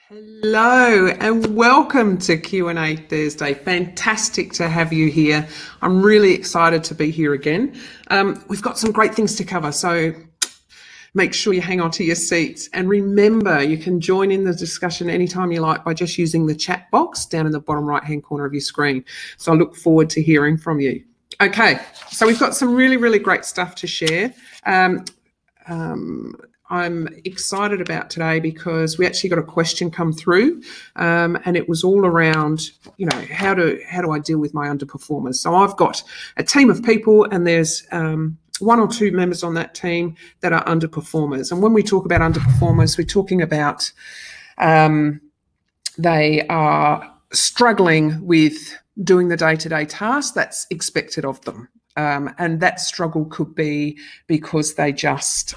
Hello and welcome to Q&A Thursday. Fantastic to have you here. I'm really excited to be here again. We've got some great things to cover, so make sure you hang on to your seats. And remember, you can join in the discussion anytime you like by just using the chat box down in the bottom right-hand corner of your screen. So I look forward to hearing from you. Okay, so we've got some really great stuff to share. I'm excited about today because we actually got a question come through, and it was all around, how do I deal with my underperformers? So I've got a team of people, and there's one or two members on that team that are underperformers. And when we talk about underperformers, we're talking about they are struggling with doing the day-to-day tasks that's expected of them. And that struggle could be because they just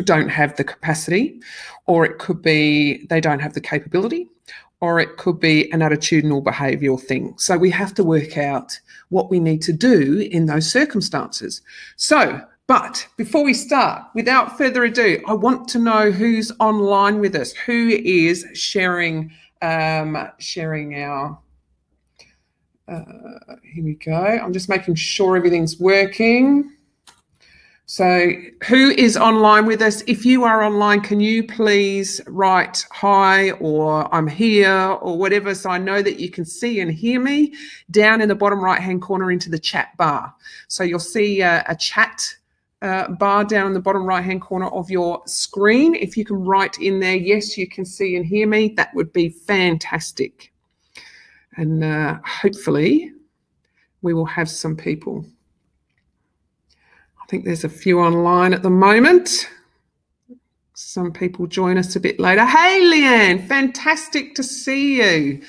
don't have the capacity, or it could be they don't have the capability, or it could be an attitudinal behavioural thing. So we have to work out what we need to do in those circumstances. But before we start, without further ado, I want to know who's online with us, who is sharing our... here we go. I'm just making sure everything's working. So who is online with us? If you are online, can you please write hi or I'm here or whatever, so I know that you can see and hear me down in the bottom right-hand corner into the chat bar. So you'll see a chat bar down in the bottom right-hand corner of your screen. If you can write in there, yes, you can see and hear me, that would be fantastic. And hopefully we will have some people. I think there's a few online at the moment. Some people join us a bit later. Hey, Leanne, fantastic to see you.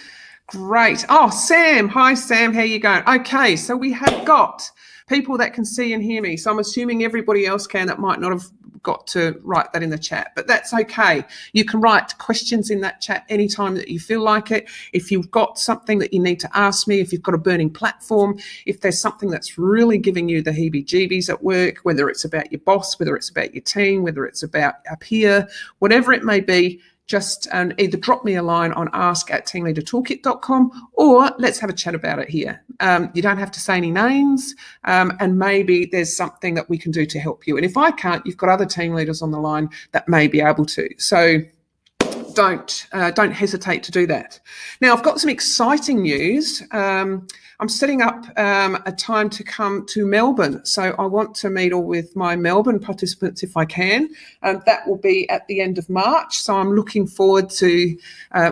Great. Oh, Sam. Hi, Sam. How you going? Okay, so we have got people that can see and hear me. So I'm assuming everybody else can that might not have got to write that in the chat, but that's okay. You can write questions in that chat anytime that you feel like it. If you've got something that you need to ask me, if you've got a burning platform, if there's something that's really giving you the heebie-jeebies at work, whether it's about your boss, whether it's about your team, whether it's about a peer, whatever it may be, just either drop me a line on ask@teamleadertoolkit.com, or let's have a chat about it here. You don't have to say any names, and maybe there's something that we can do to help you. And if I can't, you've got other team leaders on the line that may be able to. So don't hesitate to do that. Now, I've got some exciting news. I'm setting up a time to come to Melbourne. So I want to meet all with my Melbourne participants if I can. That will be at the end of March. So I'm looking forward to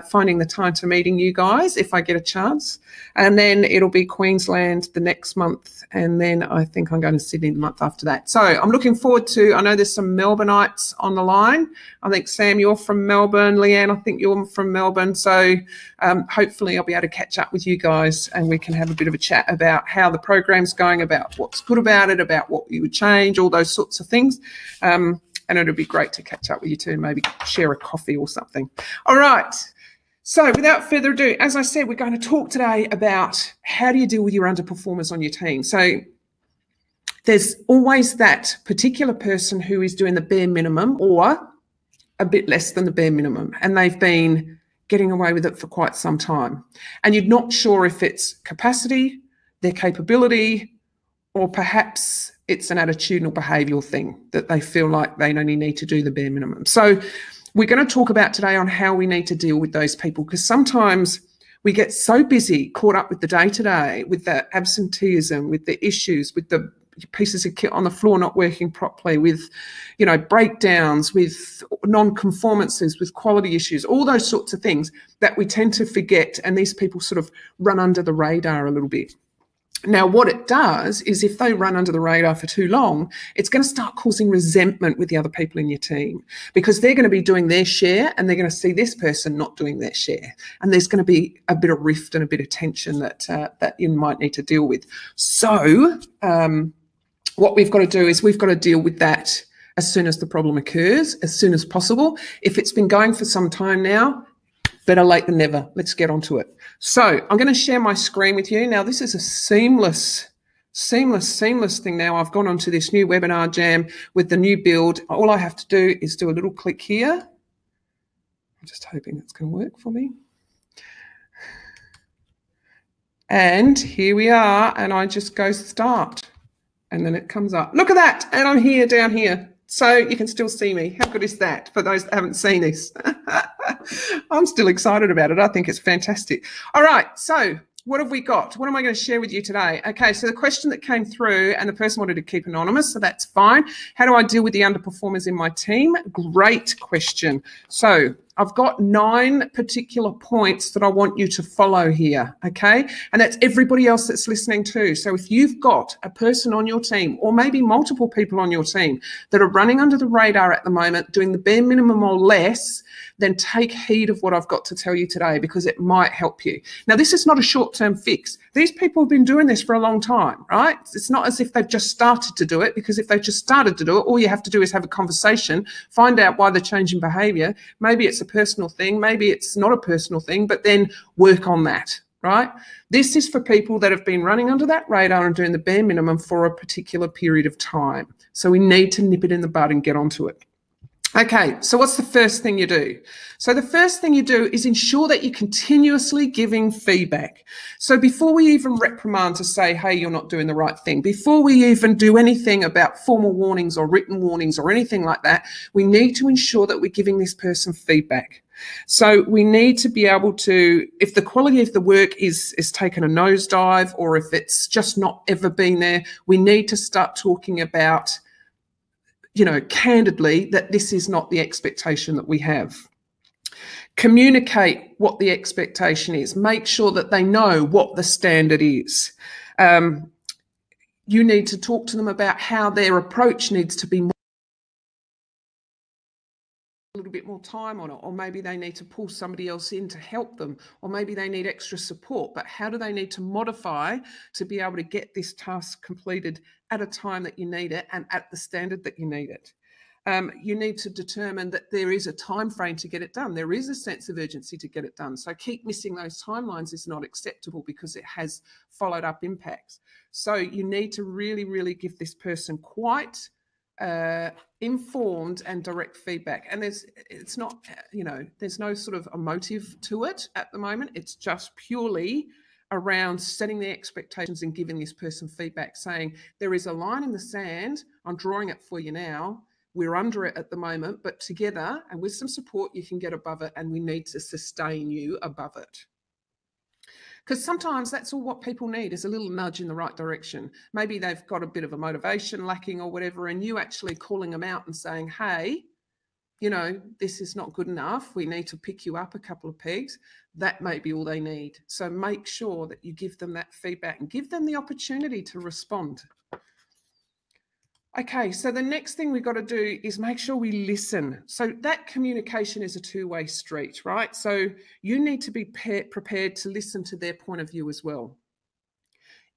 finding the time to meeting you guys if I get a chance. And then it'll be Queensland the next month. And then I think I'm going to Sydney the month after that. So I'm looking forward to, I know there's some Melbourneites on the line. I think, Sam, you're from Melbourne. Leanne, I think you're from Melbourne. So hopefully I'll be able to catch up with you guys and we can have a bit of a chat about how the program's going, about what's good about it, about what you would change, all those sorts of things. And it'll be great to catch up with you too and maybe share a coffee or something. All right. So without further ado, as I said, we're going to talk today about how do you deal with your underperformers on your team. So there's always that particular person who is doing the bare minimum or a bit less than the bare minimum, and they've been getting away with it for quite some time. And you're not sure if it's capacity, their capability, or perhaps it's an attitudinal behavioural thing that they feel like they only need to do the bare minimum. So we're going to talk about today on how we need to deal with those people, because sometimes we get so busy, caught up with the day-to-day, with the absenteeism, with the issues, with the pieces of kit on the floor not working properly, with, breakdowns, with non-conformances, with quality issues, all those sorts of things that we tend to forget, and these people sort of run under the radar a little bit. Now, what it does is if they run under the radar for too long, it's going to start causing resentment with the other people in your team, because they're going to be doing their share and they're going to see this person not doing their share. And there's going to be a bit of rift and a bit of tension that you might need to deal with. So what we've got to do is we've got to deal with that as soon as the problem occurs, as soon as possible. If it's been going for some time now, better late than never. Let's get onto it. So I'm going to share my screen with you. Now, this is a seamless thing now. I've gone onto this new webinar jam with the new build. All I have to do is do a little click here. I'm just hoping it's going to work for me. And here we are, and I just go start, and then it comes up. Look at that, and I'm here down here. So you can still see me. How good is that for those that haven't seen this? I'm still excited about it. I think it's fantastic. All right, so what have we got? What am I going to share with you today? Okay, so the question that came through, and the person wanted to keep anonymous, so that's fine. How do I deal with the underperformers in my team? Great question. So I've got 9 particular points that I want you to follow here, okay? And that's everybody else that's listening too. So if you've got a person on your team, or maybe multiple people on your team that are running under the radar at the moment, doing the bare minimum or less, then take heed of what I've got to tell you today, because it might help you. Now, this is not a short-term fix. These people have been doing this for a long time, right? It's not as if they've just started to do it, because if they've just started to do it, all you have to do is have a conversation, find out why they're changing behavior. Maybe it's a personal thing, maybe it's not a personal thing, but then work on that, right? This is for people that have been running under that radar and doing the bare minimum for a particular period of time. So we need to nip it in the bud and get onto it. Okay, so what's the first thing you do? So the first thing you do is ensure that you're continuously giving feedback. So before we even reprimand to say, hey, you're not doing the right thing, before we even do anything about formal warnings or written warnings or anything like that, we need to ensure that we're giving this person feedback. So we need to be able to, if the quality of the work is taken a nosedive, or if it's just not ever been there, we need to start talking about, candidly, that this is not the expectation that we have. Communicate what the expectation is. Make sure that they know what the standard is. You need to talk to them about how their approach needs to be more, a little bit more time on it, or maybe they need to pull somebody else in to help them, or maybe they need extra support. But how do they need to modify to be able to get this task completed at a time that you need it and at the standard that you need it? You need to determine that there is a time frame to get it done. There is a sense of urgency to get it done. So keep missing those timelines is not acceptable, because it has followed up impacts. So you need to really, really give this person quite informed and direct feedback. And it's not, there's no sort of emotive to it at the moment. It's just purely around setting the expectations and giving this person feedback, saying there is a line in the sand. I'm drawing it for you now. We're under it at the moment, but together and with some support, you can get above it, and we need to sustain you above it. Because sometimes that's all what people need, is a little nudge in the right direction. Maybe they've got a bit of a motivation lacking or whatever, and you actually calling them out and saying, hey, this is not good enough. We need to pick you up a couple of pegs. That may be all they need. So make sure that you give them that feedback and give them the opportunity to respond. Okay, so the next thing we've got to do is make sure we listen. So that communication is a two-way street, right? So you need to be prepared to listen to their point of view as well.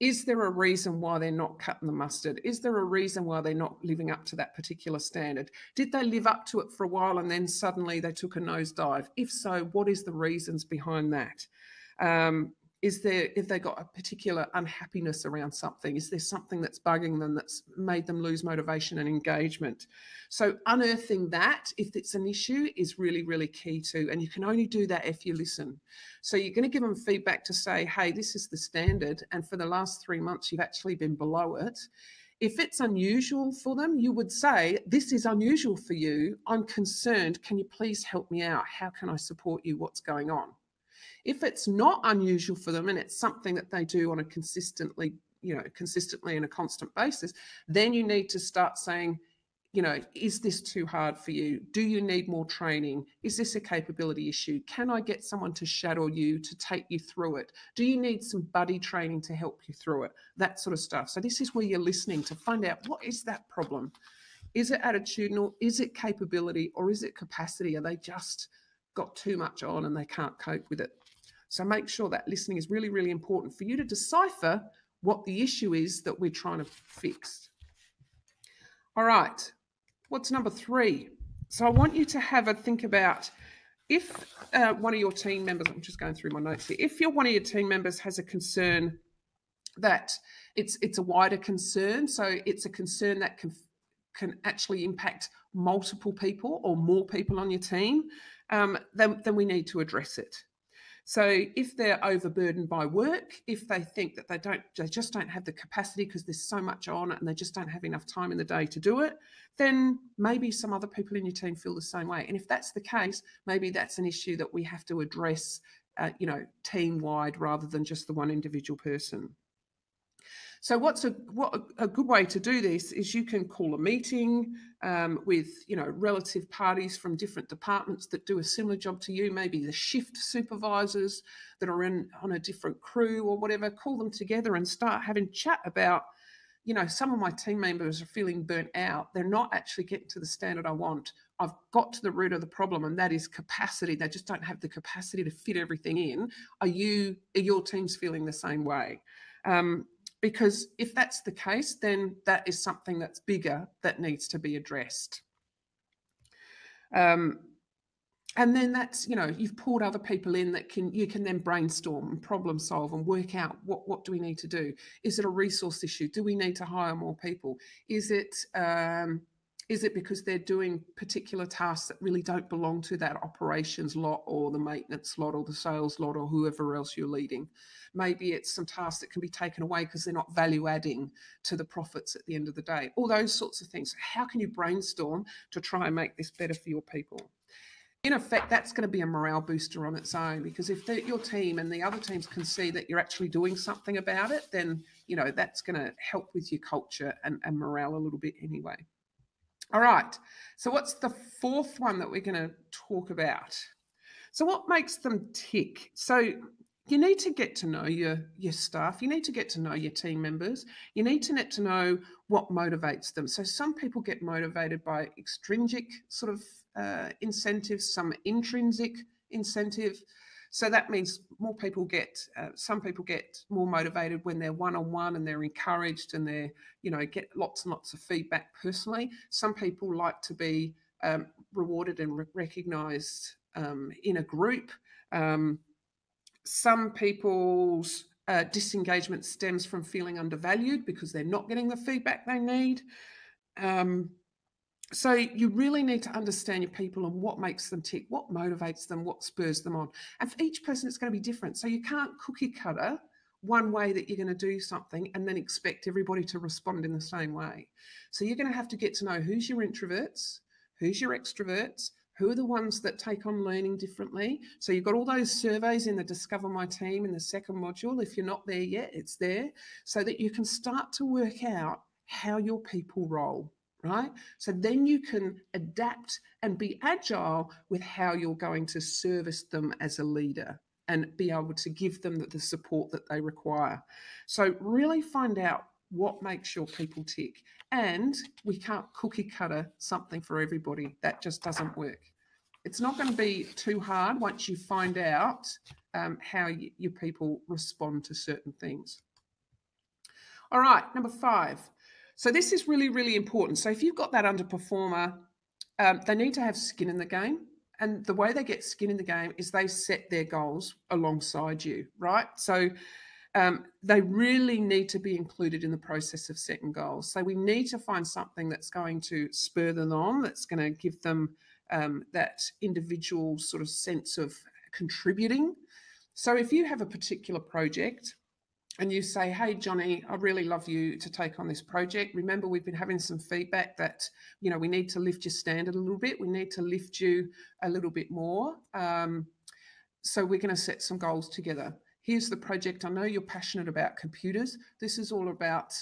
Is there a reason why they're not cutting the mustard? Is there a reason why they're not living up to that particular standard? Did they live up to it for a while and then suddenly they took a nosedive? If so, what is the reasons behind that? If they got a particular unhappiness around something? Is there something that's bugging them that's made them lose motivation and engagement? So unearthing that, if it's an issue, is really, really key too. And you can only do that if you listen. So you're going to give them feedback to say, hey, this is the standard, and for the last 3 months, you've actually been below it. If it's unusual for them, you would say, this is unusual for you. I'm concerned. Can you please help me out? How can I support you? What's going on? If it's not unusual for them and it's something that they do on a consistently in a constant basis, then you need to start saying, is this too hard for you? Do you need more training? Is this a capability issue? Can I get someone to shadow you, to take you through it? Do you need some buddy training to help you through it? That sort of stuff. So this is where you're listening to find out, what is that problem? Is it attitudinal? Is it capability? Or is it capacity? Are they just got too much on and they can't cope with it? So make sure that listening is really, really important for you to decipher what the issue is that we're trying to fix. All right, what's number 3? So I want you to have a think about, if one of your team members, I'm just going through my notes here, if one of your team members has a concern that it's a wider concern, so it's a concern that can actually impact multiple people or more people on your team, then we need to address it. So if they're overburdened by work, if they think that they just don't have the capacity because there's so much on and they just don't have enough time in the day to do it, then maybe some other people in your team feel the same way. And if that's the case, maybe that's an issue that we have to address, team-wide rather than just the one individual person. So what a good way to do this is you can call a meeting with relative parties from different departments that do a similar job to you, maybe the shift supervisors that are on a different crew or whatever. Call them together and start having chat about, some of my team members are feeling burnt out. They're not actually getting to the standard I want. I've got to the root of the problem, and that is capacity. They just don't have the capacity to fit everything in. Are your teams feeling the same way? Because if that's the case, then that is something that's bigger that needs to be addressed. And then that's, you've pulled other people in that you can then brainstorm and problem solve and work out what do we need to do? Is it a resource issue? Do we need to hire more people? Is it because they're doing particular tasks that really don't belong to that operations lot or the maintenance lot or the sales lot or whoever else you're leading? Maybe it's some tasks that can be taken away because they're not value adding to the profits at the end of the day. All those sorts of things. How can you brainstorm to try and make this better for your people? In effect, that's going to be a morale booster on its own, because if your team and the other teams can see that you're actually doing something about it, then, that's going to help with your culture and morale a little bit anyway. All right, so what's the fourth one that we're going to talk about? So what makes them tick? So you need to get to know your staff. You need to get to know your team members. You need to get to know what motivates them. So some people get motivated by extrinsic sort of incentives, some intrinsic incentive. So that means some people get more motivated when they're one-on-one and they're encouraged and they're, get lots and lots of feedback personally. Some people like to be rewarded and recognised in a group. Some people's disengagement stems from feeling undervalued because they're not getting the feedback they need. So you really need to understand your people and what makes them tick, what motivates them, what spurs them on. And for each person, it's going to be different. So you can't cookie cutter one way that you're going to do something and then expect everybody to respond in the same way. So you're going to have to get to know who's your introverts, who's your extroverts, who are the ones that take on learning differently. So you've got all those surveys in the Discover My Team in the second module. If you're not there yet, it's there, so that you can start to work out how your people roll, right? So then you can adapt and be agile with how you're going to service them as a leader and be able to give them the support that they require. So really find out what makes your people tick. And we can't cookie cutter something for everybody. That just doesn't work. It's not going to be too hard once you find out how your people respond to certain things. All right, number 5. So this is really, really important. So if you've got that underperformer, they need to have skin in the game. And the way they get skin in the game is they set their goals alongside you, right? So they really need to be included in the process of setting goals. So we need to find something that's going to spur them on, that's going to give them that individual sort of sense of contributing. So if you have a particular project and you say, hey, Johnny, I'd really love you to take on this project. Remember, we've been having some feedback that, we need to lift your standard a little bit. We need to lift you a little bit more. So we're going to set some goals together. Here's the project. I know you're passionate about computers. This is all about,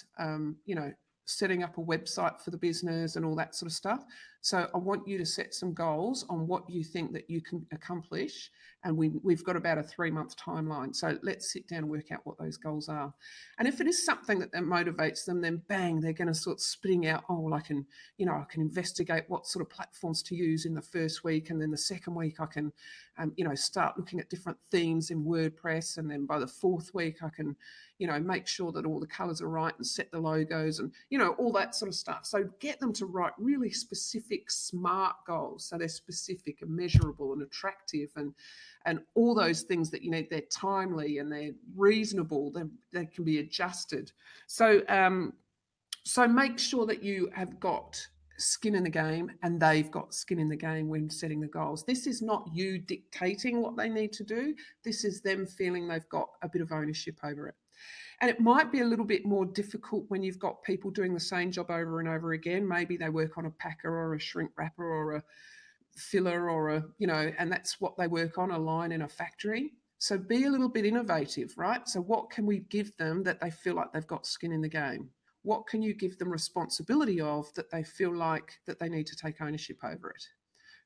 setting up a website for the business and all that sort of stuff. So I want you to set some goals on what you think that you can accomplish. And we've got about a 3-month timeline. So let's sit down and work out what those goals are. And if it is something that motivates them, then bang, they're going to sort of spitting out, I can investigate what sort of platforms to use in the first week. And then the second week I can, start looking at different themes in WordPress. And then by the 4th week, I can, make sure that all the colors are right and set the logos and, all that sort of stuff. So get them to write really specific, smart goals. So they're specific and measurable and attractive and all those things that you need. They're timely and they're reasonable. They can be adjusted. So make sure that you have got skin in the game, and they've got skin in the game when setting the goals. This is not you dictating what they need to do. This is them feeling they've got a bit of ownership over it. And it might be a little bit more difficult when you've got people doing the same job over and over again. Maybe they work on a packer or a shrink wrapper or a filler or a, and that's what they work on, a line in a factory. So be a little bit innovative, right? So what can we give them that they feel like they've got skin in the game? What can you give them responsibility of that they feel like that they need to take ownership over it?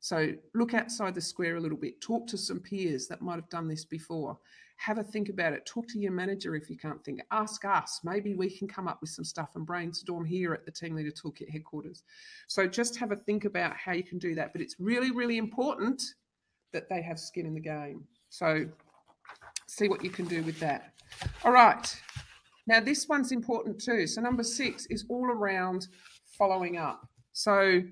So look outside the square a little bit. Talk to some peers that might have done this before. Have a think about it. Talk to your manager if you can't think. Ask us. Maybe we can come up with some stuff and brainstorm here at the Team Leader Toolkit headquarters. So just have a think about how you can do that. But it's really, really important that they have skin in the game. So see what you can do with that. All right. Now, this one's important too. So number 6 is all around following up. So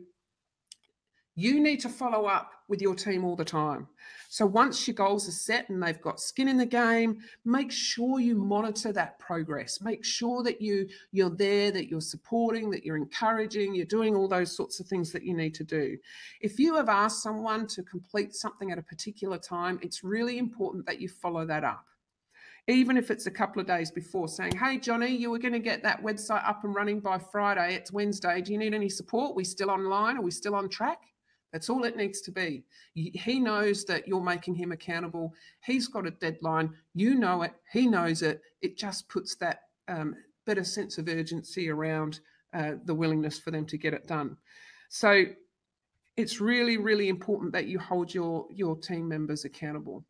you need to follow up with your team all the time. So once your goals are set and they've got skin in the game, make sure you monitor that progress. Make sure that you're there, that you're supporting, that you're encouraging, you're doing all those sorts of things that you need to do. If you have asked someone to complete something at a particular time, it's really important that you follow that up. Even if it's a couple of days before, saying, hey, Johnny, you were going to get that website up and running by Friday. It's Wednesday. Do you need any support? Are we still online? Are we still on track? That's all it needs to be. He knows that you're making him accountable. He's got a deadline. You know it. He knows it. It just puts that better sense of urgency around the willingness for them to get it done. So it's really, really important that you hold your team members accountable.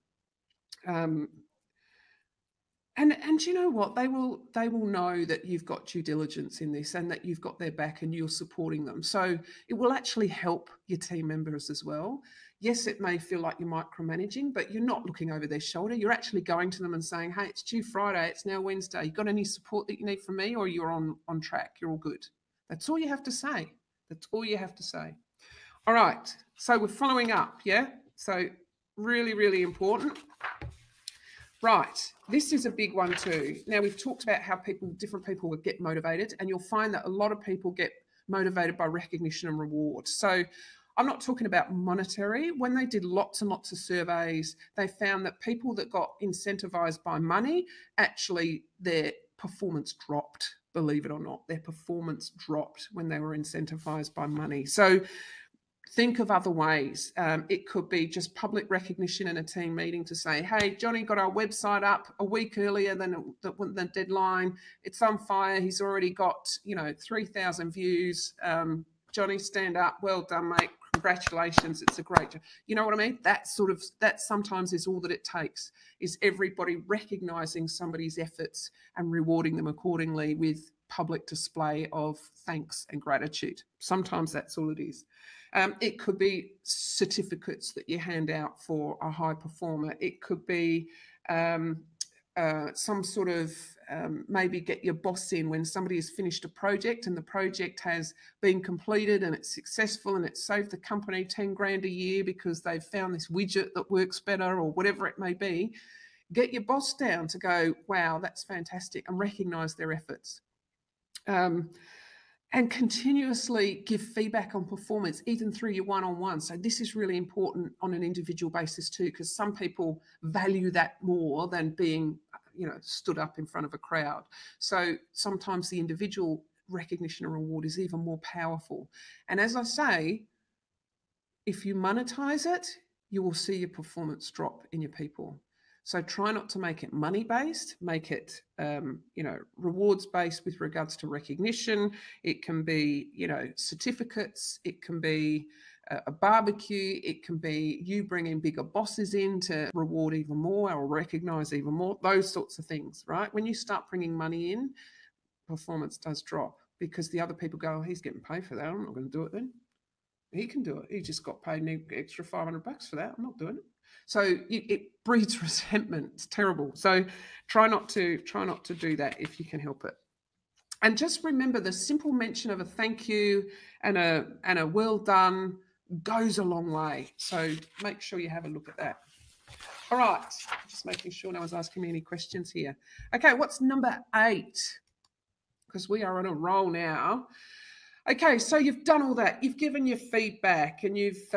And you know what? They will know that you've got due diligence in this and that you've got their back and you're supporting them. So it will actually help your team members as well. Yes, it may feel like you're micromanaging, but you're not looking over their shoulder. You're actually going to them and saying, hey, it's due Friday. It's now Wednesday. You got any support that you need from me, or you're on track? You're all good. That's all you have to say. That's all you have to say. All right. So we're following up. Yeah. So really, really important. Right, this is a big one too. Now, we've talked about how different people would get motivated, and you'll find that a lot of people get motivated by recognition and reward. So I'm not talking about monetary. When they did lots and lots of surveys, they found that people that got incentivized by money, actually their performance dropped, believe it or not. Their performance dropped when they were incentivized by money. So think of other ways. It could be just public recognition in a team meeting to say, hey, Johnny got our website up a week earlier than the deadline. It's on fire. He's already got, 3,000 views. Johnny, stand up. Well done, mate. Congratulations. It's a great job. You know what I mean? That sometimes is all that it takes, is everybody recognizing somebody's efforts and rewarding them accordingly with public display of thanks and gratitude. Sometimes that's all it is. It could be certificates that you hand out for a high performer. It could be some sort of maybe get your boss in when somebody has finished a project and the project has been completed and it's successful and it's saved the company 10 grand a year because they've found this widget that works better or whatever it may be. Get your boss down to go, wow, that's fantastic, and recognise their efforts. And continuously give feedback on performance, even through your one-on-one. So this is really important on an individual basis too, because some people value that more than being, stood up in front of a crowd. So sometimes the individual recognition and reward is even more powerful. And as I say, if you monetize it, you will see your performance drop in your people. So try not to make it money-based, make it, rewards-based with regards to recognition. It can be, certificates. It can be a barbecue. It can be you bringing bigger bosses in to reward even more or recognise even more, those sorts of things, right? When you start bringing money in, performance does drop because the other people go, oh, he's getting paid for that. I'm not going to do it then. He can do it. He just got paid an extra $500 for that. I'm not doing it. So it breeds resentment. It's terrible. So try not to do that if you can help it. And just remember, the simple mention of a thank you and a well done goes a long way. So make sure you have a look at that. All right, just making sure no one's asking me any questions here. Okay, what's number 8? Because we are on a roll now. Okay, so you've done all that. You've given your feedback, and you've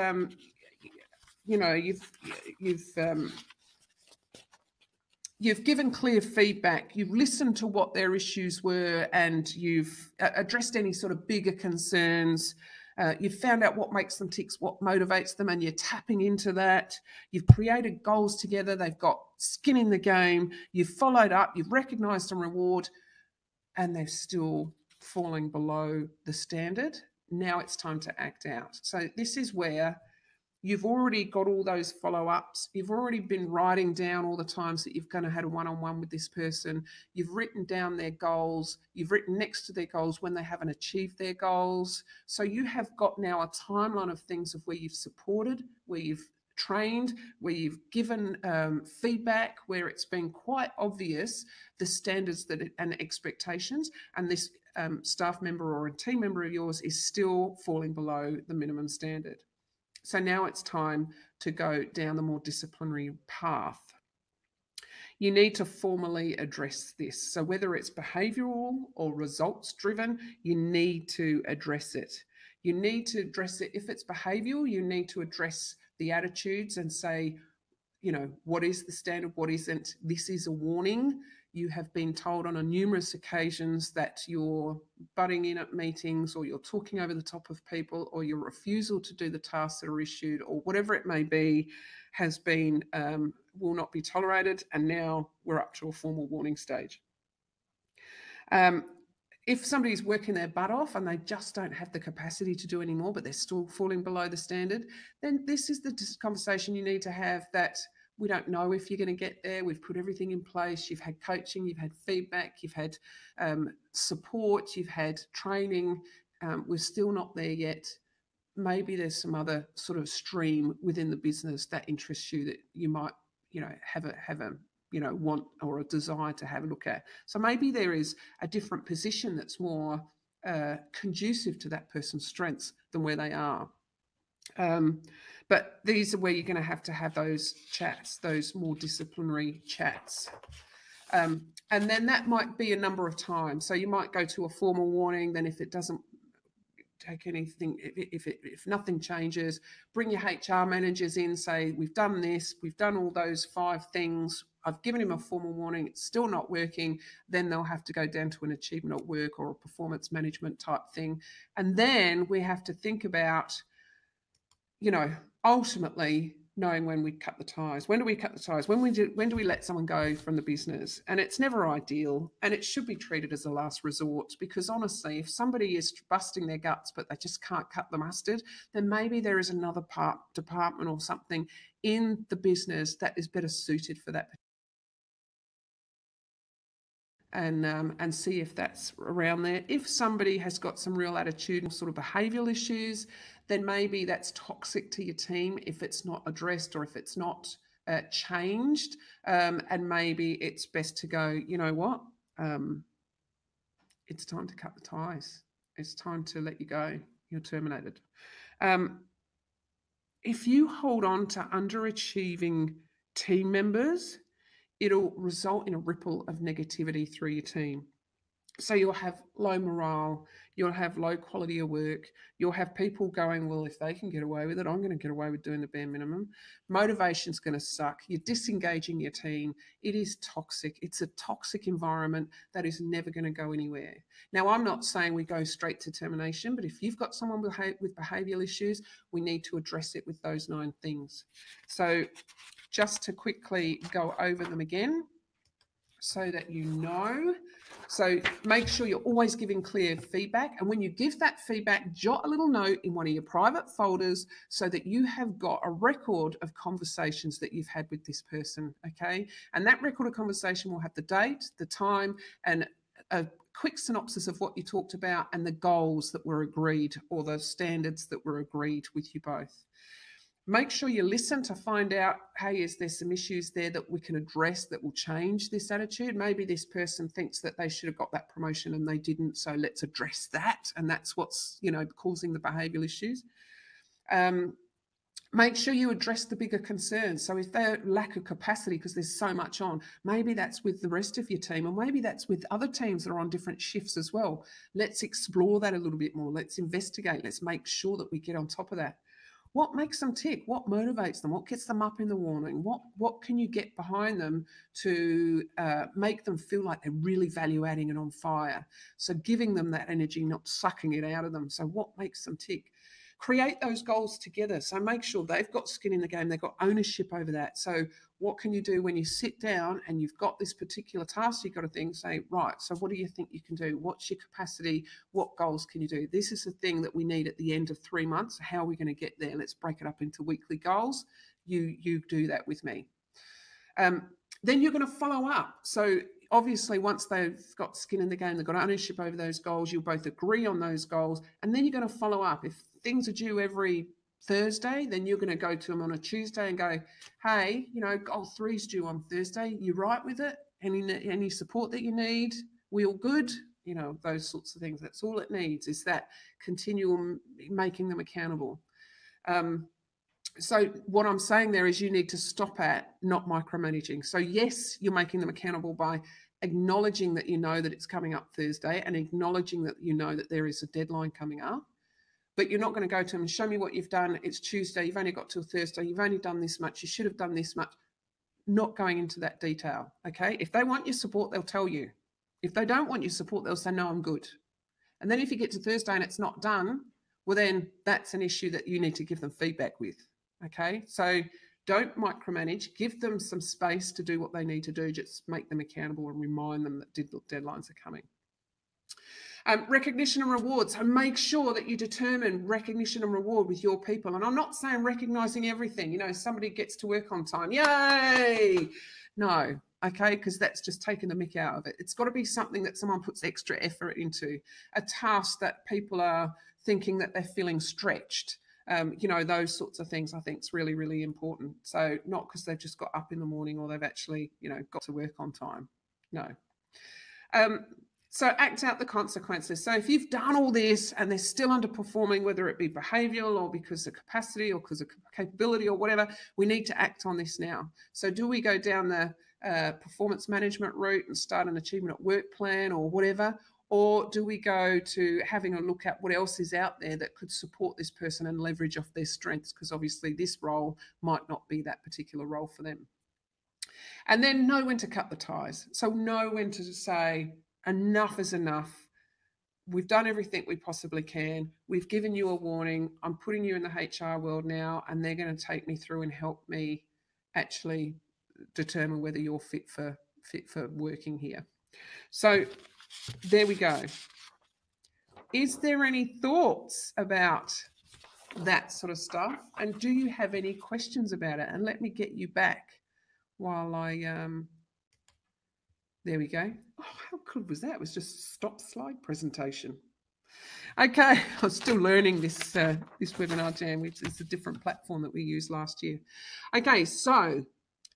given clear feedback. You've listened to what their issues were, and you've addressed any sort of bigger concerns. You've found out what makes them tick, what motivates them, and you're tapping into that. You've created goals together. They've got skin in the game. You've followed up. You've recognised and reward, and they're still falling below the standard. Now it's time to act out. So this is where you've already got all those follow-ups. You've already been writing down all the times that you've kind of had a one-on-one with this person. You've written down their goals. You've written next to their goals when they haven't achieved their goals. So you have got now a timeline of things of where you've supported, where you've trained, where you've given feedback, where it's been quite obvious the standards and expectations, and this staff member or a team member of yours is still falling below the minimum standard. So now it's time to go down the more disciplinary path. You need to formally address this. So whether it's behavioural or results driven, you need to address it. You need to address it. If it's behavioural, you need to address the attitudes and say, what is the standard, what isn't. This is a warning. You have been told on numerous occasions that you're butting in at meetings, or you're talking over the top of people, or your refusal to do the tasks that are issued, or whatever it may be, has been, will not be tolerated. And now we're up to a formal warning stage. If somebody's working their butt off and they just don't have the capacity to do any more, but they're still falling below the standard, then this is the conversation you need to have, that we don't know if you're going to get there. We've put everything in place. You've had coaching, you've had feedback, you've had support, you've had training. We're still not there yet. Maybe there's some other sort of stream within the business that interests you, that you might, have a want or a desire to have a look at. So maybe there is a different position that's more conducive to that person's strengths than where they are. But these are where you're going to have those chats, those more disciplinary chats. And then that might be a number of times. So you might go to a formal warning. Then if it doesn't take anything, if nothing changes, bring your HR managers in, say, we've done this, we've done all those 5 things. I've given him a formal warning. It's still not working. Then they'll have to go down to an achievement at work or a performance management type thing. And then we have to think about, ultimately knowing when we cut the ties. When do we cut the ties? When do we let someone go from the business? And it's never ideal, and it should be treated as a last resort, because honestly, if somebody is busting their guts but they just can't cut the mustard, then maybe there is another department or something in the business that is better suited for that. And see if that's around there. If somebody has got some real attitudinal sort of behavioural issues, then maybe that's toxic to your team if it's not addressed, or if it's not changed. And maybe it's best to go, you know what? It's time to cut the ties. It's time to let you go. You're terminated. If you hold on to underachieving team members, it'll result in a ripple of negativity through your team. So you'll have low morale, you'll have low quality of work, you'll have people going, well, if they can get away with it, I'm going to get away with doing the bare minimum. Motivation's going to suck. You're disengaging your team. It is toxic. It's a toxic environment that is never going to go anywhere. Now, I'm not saying we go straight to termination, but if you've got someone with behavioural issues, we need to address it with those 9 things. So just to quickly go over them again so that you know. So make sure you're always giving clear feedback. And when you give that feedback, jot a little note in one of your private folders so that you have got a record of conversations that you've had with this person, okay? And that record of conversation will have the date, the time, and a quick synopsis of what you talked about and the goals that were agreed, or the standards that were agreed with you both. Make sure you listen to find out, hey, is there some issues there that we can address that will change this attitude? Maybe this person thinks that they should have got that promotion and they didn't, so let's address that. And that's what's, causing the behavioural issues. Make sure you address the bigger concerns. So if they lack of capacity because there's so much on, maybe that's with the rest of your team, or maybe that's with other teams that are on different shifts as well. Let's explore that a little bit more. Let's investigate. Let's make sure that we get on top of that. What makes them tick? What motivates them? What gets them up in the morning? What can you get behind them to make them feel like they're really value adding and on fire? So giving them that energy, not sucking it out of them. So what makes them tick? Create those goals together. So make sure they've got skin in the game, they've got ownership over that. So what can you do when you sit down and you've got this particular task you've got to think, say, right, so what do you think you can do? What's your capacity? What goals can you do? This is the thing that we need at the end of 3 months. How are we going to get there? Let's break it up into weekly goals. You do that with me. Then you're going to follow up. So obviously, once they've got skin in the game, they've got ownership over those goals, you'll both agree on those goals, and then you're going to follow up. If things are due every Thursday, then you're going to go to them on a Tuesday and go, hey, goal 3 is due on Thursday. You right with it? Any support that you need? We all good? Those sorts of things. That's all it needs, is that continual making them accountable. So what I'm saying there is you need to stop at not micromanaging. So yes, you're making them accountable by acknowledging that you know that it's coming up Thursday, and acknowledging that you know that there is a deadline coming up. But you're not going to go to them and show me what you've done. It's Tuesday. You've only got till Thursday. You've only done this much. You should have done this much. Not going into that detail. Okay. If they want your support, they'll tell you. If they don't want your support, they'll say, no, I'm good. And then if you get to Thursday and it's not done, well, then that's an issue that you need to give them feedback with. Okay. So don't micromanage. Give them some space to do what they need to do. Just make them accountable and remind them that deadlines are coming. Recognition and reward. So make sure that you determine recognition and reward with your people. And I'm not saying recognizing everything. Somebody gets to work on time. Yay! No. Okay, because that's just taking the mick out of it. It's got to be something that someone puts extra effort into, a task that people are thinking that they're feeling stretched. Those sorts of things I think is really, really important. So not because they've just got up in the morning or they've actually, got to work on time. No. So act out the consequences. So if you've done all this and they're still underperforming, whether it be behavioural or because of capacity or because of capability or whatever, we need to act on this now. So do we go down the performance management route and start an achievement at work plan or whatever? Or do we go to having a look at what else is out there that could support this person and leverage off their strengths? Because obviously this role might not be that particular role for them. And then know when to cut the ties. So know when to say, enough is enough. We've done everything we possibly can. We've given you a warning. I'm putting you in the HR world now, and they're going to take me through and help me actually determine whether you're fit for working here. So there we go. Is there any thoughts about that sort of stuff? And do you have any questions about it? And let me get you back while I there we go. Oh, how good was that? It was just a stop slide presentation. Okay, I'm still learning this webinar jam, which is a different platform that we used last year. Okay, so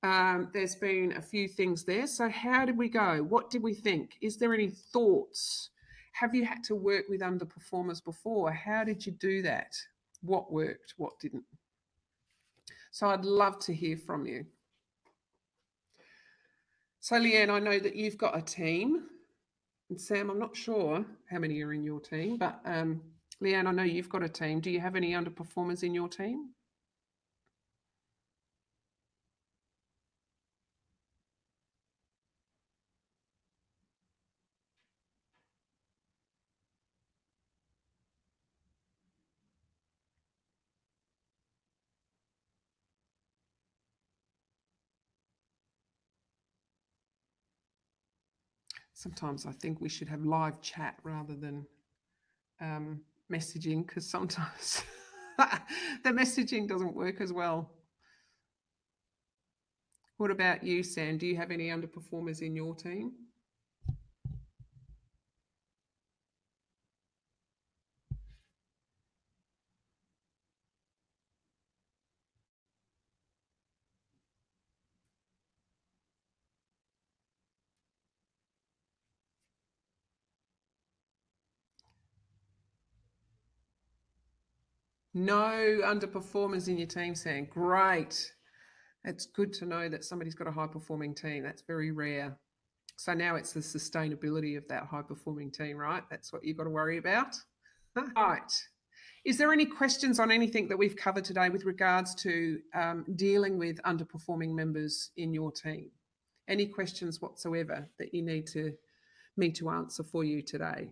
there's been a few things there. So how did we go? What did we think? Is there any thoughts? Have you had to work with underperformers before? How did you do that? What worked? What didn't? So I'd love to hear from you. So Leanne, I know that you've got a team. And Sam, I'm not sure how many are in your team, but Leanne, I know you've got a team. Do you have any underperformers in your team? Sometimes I think we should have live chat rather than messaging, because sometimes the messaging doesn't work as well. What about you, Sam? Do you have any underperformers in your team? No underperformers in your team, Sam. Great. It's good to know that somebody's got a high-performing team. That's very rare. So now it's the sustainability of that high-performing team, right? That's what you've got to worry about. Right. Is there any questions on anything that we've covered today with regards to dealing with underperforming members in your team? Any questions whatsoever that you need me to answer for you today?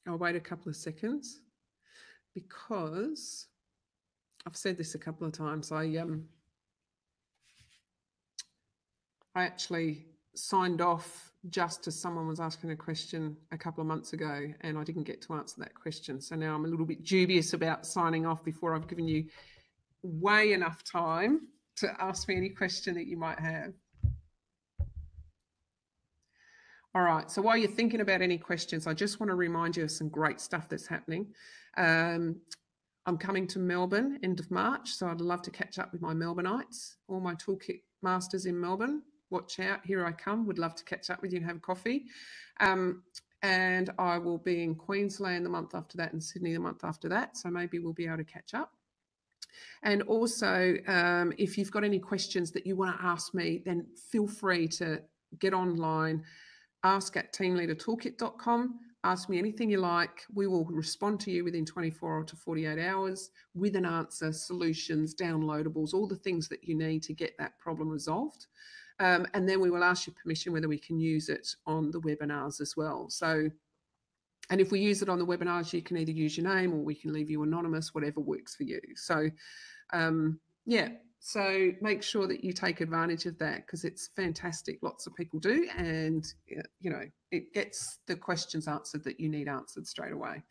I'll wait a couple of seconds because I've said this a couple of times. I actually signed off just as someone was asking a question a couple of months ago and I didn't get to answer that question. So now I'm a little bit dubious about signing off before I've given you way enough time to ask me any question that you might have. All right, so while you're thinking about any questions, I just want to remind you of some great stuff that's happening. I'm coming to Melbourne end of March, so I'd love to catch up with my Melbourneites, all my Toolkit masters in Melbourne. Watch out, here I come. Would love to catch up with you and have coffee. And I will be in Queensland the month after that and Sydney the month after that, so maybe we'll be able to catch up. And also, if you've got any questions that you want to ask me, then feel free to get online, ask at teamleadertoolkit.com. Ask me anything you like. We will respond to you within 24 to 48 hours with an answer, solutions, downloadables, all the things that you need to get that problem resolved. And then we will ask you permission whether we can use it on the webinars as well. So, and if we use it on the webinars, you can either use your name or we can leave you anonymous, whatever works for you. So, yeah. So make sure that you take advantage of that because it's fantastic. Lots of people do. And, you know, it gets the questions answered that you need answered straight away.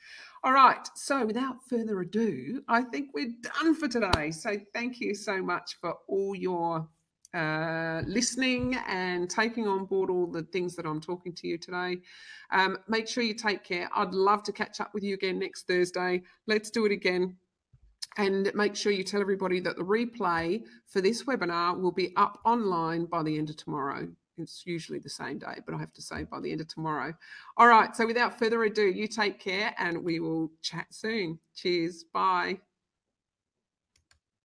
All right. So without further ado, I think we're done for today. So thank you so much for all your listening and taking on board all the things that I'm talking to you today. Make sure you take care. I'd love to catch up with you again next Thursday. Let's do it again. And make sure you tell everybody that the replay for this webinar will be up online by the end of tomorrow. It's usually the same day, but I have to say by the end of tomorrow. All right. So without further ado, you take care and we will chat soon. Cheers. Bye.